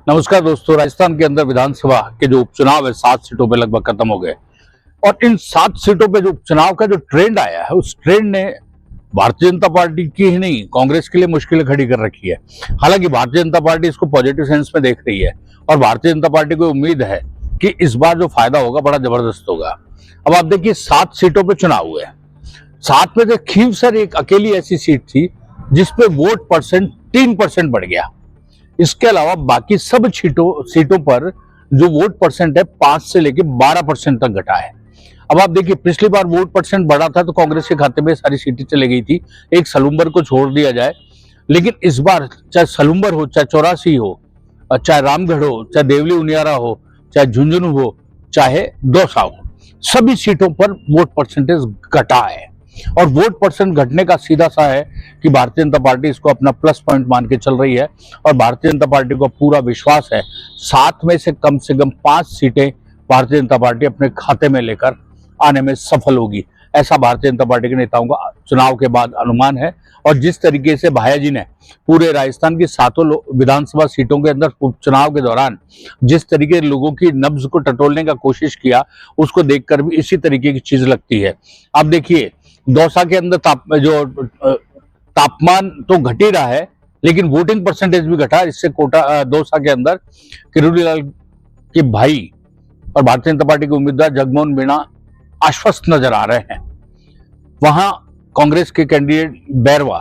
नमस्कार दोस्तों, राजस्थान के अंदर विधानसभा के जो उपचुनाव है 7 सीटों पे लगभग खत्म हो गए और इन 7 सीटों पे जो उपचुनाव का जो ट्रेंड आया है उस ट्रेंड ने भारतीय जनता पार्टी की ही नहीं कांग्रेस के लिए मुश्किलें खड़ी कर रखी है। हालांकि भारतीय जनता पार्टी इसको पॉजिटिव सेंस में देख रही है और भारतीय जनता पार्टी को उम्मीद है कि इस बार जो फायदा होगा बड़ा जबरदस्त होगा। अब आप देखिए 7 सीटों पर चुनाव हुए, 7 में से खींवसर एक अकेली ऐसी सीट थी जिसपे वोट परसेंट 3% बढ़ गया। इसके अलावा बाकी सब सीटों पर जो वोट परसेंट है 5 से लेकर 12% तक घटा है। अब आप देखिए पिछली बार वोट परसेंट बढ़ा था तो कांग्रेस के खाते में सारी सीटें चली गई थी, एक सलूम्बर को छोड़ दिया जाए। लेकिन इस बार चाहे सलूम्बर हो, चाहे चौरासी हो, चाहे रामगढ़ हो, चाहे देवली उनियारा हो, चाहे झुंझुनू हो, चाहे दौसा हो, सभी सीटों पर वोट परसेंटेज घटा है। और वोट परसेंट घटने का सीधा सा है कि भारतीय जनता पार्टी इसको अपना प्लस पॉइंट मान के चल रही है और भारतीय जनता पार्टी को पूरा विश्वास है 7 में से कम 5 सीटें भारतीय जनता पार्टी अपने खाते में लेकर आने में सफल होगी, ऐसा भारतीय जनता पार्टी के नेताओं का चुनाव के बाद अनुमान है। और जिस तरीके से भाया जी ने पूरे राजस्थान की 7 विधानसभा सीटों के अंदर उपचुनाव के दौरान जिस तरीके लोगों की नब्ज को टटोलने का कोशिश किया, उसको देखकर भी इसी तरीके की चीज लगती है। आप देखिए दौसा के अंदर तापमान तो घट ही रहा है लेकिन वोटिंग परसेंटेज भी घटा। इससे कोटा दौसा के अंदर किरोड़ी लाल के भाई और भारतीय जनता पार्टी के उम्मीदवार जगमोहन मीणा आश्वस्त नजर आ रहे हैं। वहां कांग्रेस के कैंडिडेट बैरवा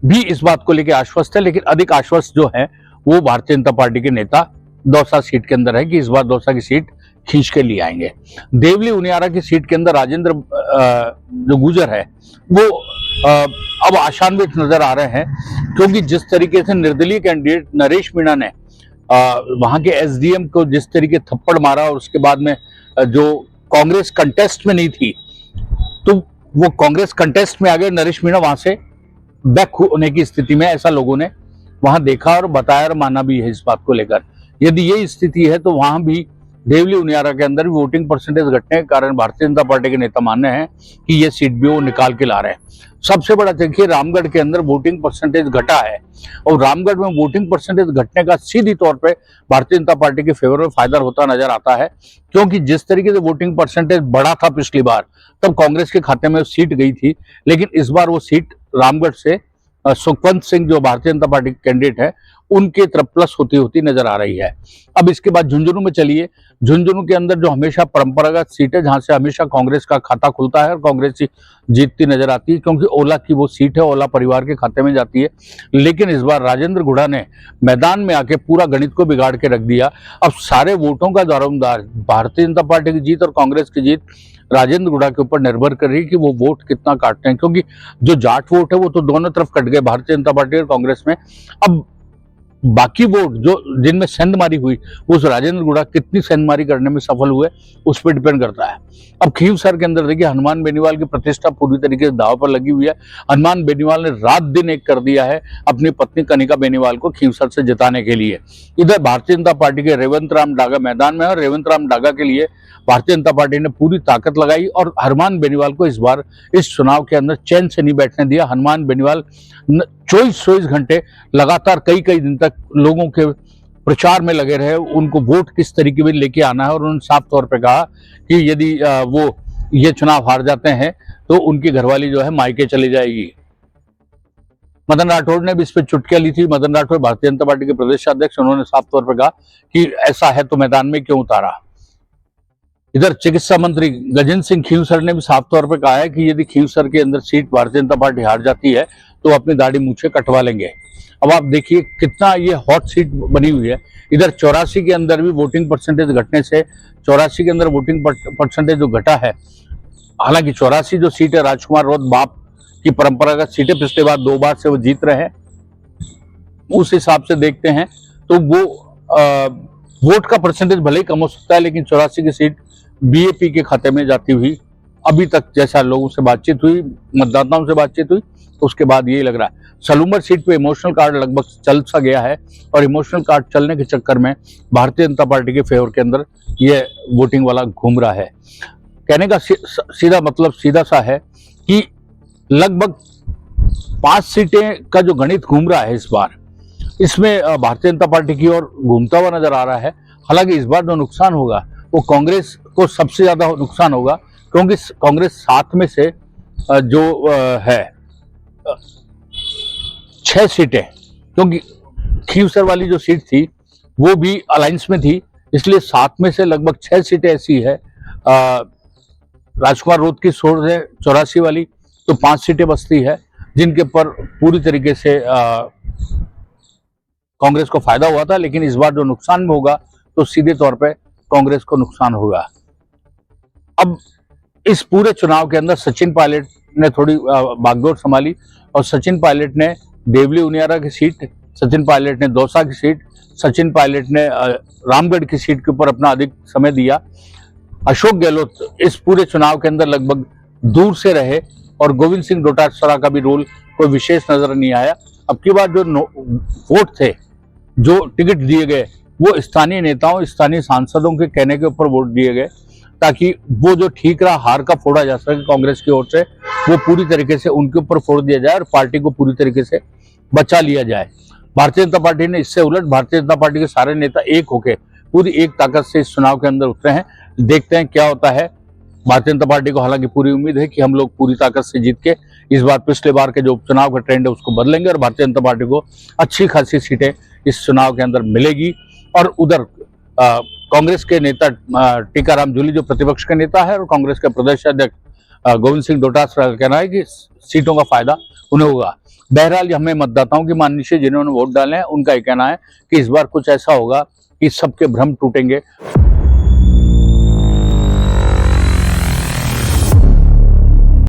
भी इस बात को लेकर आश्वस्त है, लेकिन अधिक आश्वस्त जो है वो भारतीय जनता पार्टी के नेता दौसा सीट के अंदर है कि इस बार दौसा की सीट खींच के लिए आएंगे। देवली उनियारा की सीट के अंदर राजेंद्र जो गुजर है वो अब आशान्वित नजर आ रहे हैं, क्योंकि जिस तरीके से निर्दलीय कैंडिडेट नरेश मीणा ने वहां के एसडीएम को जिस तरीके थप्पड़ मारा और उसके बाद में जो कांग्रेस कंटेस्ट में नहीं थी तो वो कांग्रेस कंटेस्ट में आ गए, नरेश मीणा वहां से बैक होने की स्थिति में, ऐसा लोगों ने वहां देखा और बताया और माना भी है। इस बात को लेकर यदि ये स्थिति है तो वहां भी देवली उनियारा के अंदर भी वोटिंग परसेंटेज घटने के कारण भारतीय जनता पार्टी के नेता मान रहे हैं कि ये सीट भी वो निकाल के ला रहे हैं। सबसे बड़ा देखिए रामगढ़ के अंदर वोटिंग परसेंटेज घटा है और रामगढ़ में वोटिंग परसेंटेज घटने का सीधी तौर पे भारतीय जनता पार्टी के फेवर में फायदा होता नजर आता है, क्योंकि जिस तरीके से वोटिंग परसेंटेज बढ़ा था पिछली बार तब कांग्रेस के खाते में सीट गई थी, लेकिन इस बार वो सीट रामगढ़ से सुखवंत सिंह जो भारतीय जनता पार्टी के कैंडिडेट है उनके तरफ प्लस होती होती नजर आ रही है। अब इसके बाद झुंझुनू में चलिए, झुंझुनू के अंदर जो हमेशा परंपरागत सीट है जहां से हमेशा कांग्रेस का खाता खुलता है और कांग्रेस ही जीतती नजर आती है, क्योंकि ओला की वो सीट है, ओला परिवार के खाते में जाती है। लेकिन इस बार राजेंद्र गुढ़ा ने मैदान में आके पूरा गणित को बिगाड़ के रख दिया। अब सारे वोटों का दारोमदार भारतीय जनता पार्टी की जीत और कांग्रेस की जीत राजेंद्र गुढ़ा के ऊपर निर्भर कर रही है कि वो वोट कितना काटते हैं, क्योंकि जो जाट वोट है वो तो दोनों तरफ कट गए, भारतीय जनता पार्टी और कांग्रेस में। अब बाकी वोट जो जिनमें सेंधमारी हुई उस राजेंद्र गुढ़ा कितनी सेंधमारी करने में सफल हुए उस पर डिपेंड करता है। अब खींवसर के अंदर देखिए हनुमान बेनीवाल की प्रतिष्ठा पूरी तरीके से दांव पर लगी हुई है। हनुमान बेनीवाल ने रात दिन एक कर दिया है अपनी पत्नी कनिका बेनीवाल को खींवसर से जिताने के लिए। इधर भारतीय जनता पार्टी के रेवंत राम डागा मैदान में है और रेवंत राम डागा के लिए भारतीय जनता पार्टी ने पूरी ताकत लगाई और हनुमान बेनीवाल को इस बार इस चुनाव के अंदर चैन से नहीं बैठने दिया। हनुमान बेनीवाल 24 घंटे लगातार कई दिन तक लोगों के प्रचार में लगे रहे, उनको वोट किस तरीके में लेके आना है और उन्होंने साफ तौर पे कहा कि यदि वो ये चुनाव हार जाते हैं तो उनकी घरवाली जो है मायके चली जाएगी। मदन राठौड़ ने भी इस पर चुटकियां ली थी। मदन राठौड़ भारतीय जनता पार्टी के प्रदेश अध्यक्ष, उन्होंने साफ तौर पर कहा कि ऐसा है तो मैदान में क्यों उतारा। इधर चिकित्सा मंत्री गजेंद्र सिंह खींवसर ने भी साफ तौर पर कहा है कि यदि खींवसर के अंदर सीट भारतीय जनता पार्टी हार जाती है तो अपनी दाढ़ी मूछें कटवा लेंगे। अब आप देखिए कितना ये हॉट सीट बनी हुई है। इधर 84 के अंदर भी वोटिंग परसेंटेज घटने से 84 के अंदर वोटिंग परसेंटेज जो घटा है, हालांकि 84 जो सीट है राजकुमार रौत बाप की परंपरागत सीटें पिछले बार 2 बार से वो जीत रहे हैं, उस हिसाब से देखते हैं तो वो वोट का परसेंटेज भले ही कम हो सकता है, लेकिन 84 की सीट बीएपी के खाते में जाती हुई अभी तक जैसा लोगों से बातचीत हुई, मतदाताओं से बातचीत हुई, उसके बाद यही लग रहा है। सलूम्बर सीट पे इमोशनल कार्ड लगभग चल सा गया है और इमोशनल कार्ड चलने के चक्कर में भारतीय जनता पार्टी के फेवर के अंदर ये वोटिंग वाला घूम रहा है। कहने का सीधा मतलब सीधा सा है कि लगभग 5 सीटें का जो गणित घूम रहा है इस बार, इसमें भारतीय जनता पार्टी की ओर घूमता हुआ नजर आ रहा है। हालांकि इस बार जो नुकसान होगा वो कांग्रेस को सबसे ज्यादा नुकसान होगा, क्योंकि कांग्रेस 7 में से जो है 6 सीटें, क्योंकि खीवसर वाली जो सीट थी वो भी अलायंस में थी, इसलिए 7 में से लगभग 6 सीटें ऐसी है। राजकुमार रोध की छोड़ है 84 वाली, तो 5 सीटें बचती है जिनके पर पूरी तरीके से कांग्रेस को फायदा हुआ था। लेकिन इस बार जो नुकसान में होगा तो सीधे तौर पे कांग्रेस को नुकसान होगा। अब इस पूरे चुनाव के अंदर सचिन पायलट ने थोड़ी बागडोर संभाली और सचिन पायलट ने देवली उनियारा की सीट, सचिन पायलट ने दौसा की सीट, सचिन पायलट ने रामगढ़ की सीट के ऊपर अपना अधिक समय दिया। अशोक गहलोत इस पूरे चुनाव के अंदर लगभग दूर से रहे और गोविंद सिंह डोटासरा का भी रोल कोई विशेष नजर नहीं आया। अब की बार जो वोट थे, जो टिकट दिए गए, वो स्थानीय नेताओं, स्थानीय सांसदों के कहने के ऊपर वोट दिए गए, ताकि वो जो ठीक रहा हार का फोड़ा जा सके कांग्रेस की ओर से, वो पूरी तरीके से उनके ऊपर फोड़ दिया जाए और पार्टी को पूरी तरीके से बचा लिया जाए। भारतीय जनता पार्टी ने इससे उलट, भारतीय जनता पार्टी के सारे नेता एक होके पूरी एक ताकत से इस चुनाव के अंदर उतरे हैं। देखते हैं क्या होता है। भारतीय जनता पार्टी को हालांकि पूरी उम्मीद है कि हम लोग पूरी ताकत से जीत के इस बार पिछले बार के जो उपचुनाव का ट्रेंड है उसको बदलेंगे और भारतीय जनता पार्टी को अच्छी खासी सीटें इस चुनाव के अंदर मिलेगी। और उधर कांग्रेस के नेता टीकाराम जूली जो प्रतिपक्ष के नेता है और कांग्रेस के प्रदेश अध्यक्ष गोविंद सिंह डोटासरा का कहना है कि सीटों का फायदा उन्हें होगा। बहरहाल हमें मतदाताओं की माननी चाहिए, जिन्होंने वोट डाले हैं उनका ये कहना है कि इस बार कुछ ऐसा होगा कि सबके भ्रम टूटेंगे।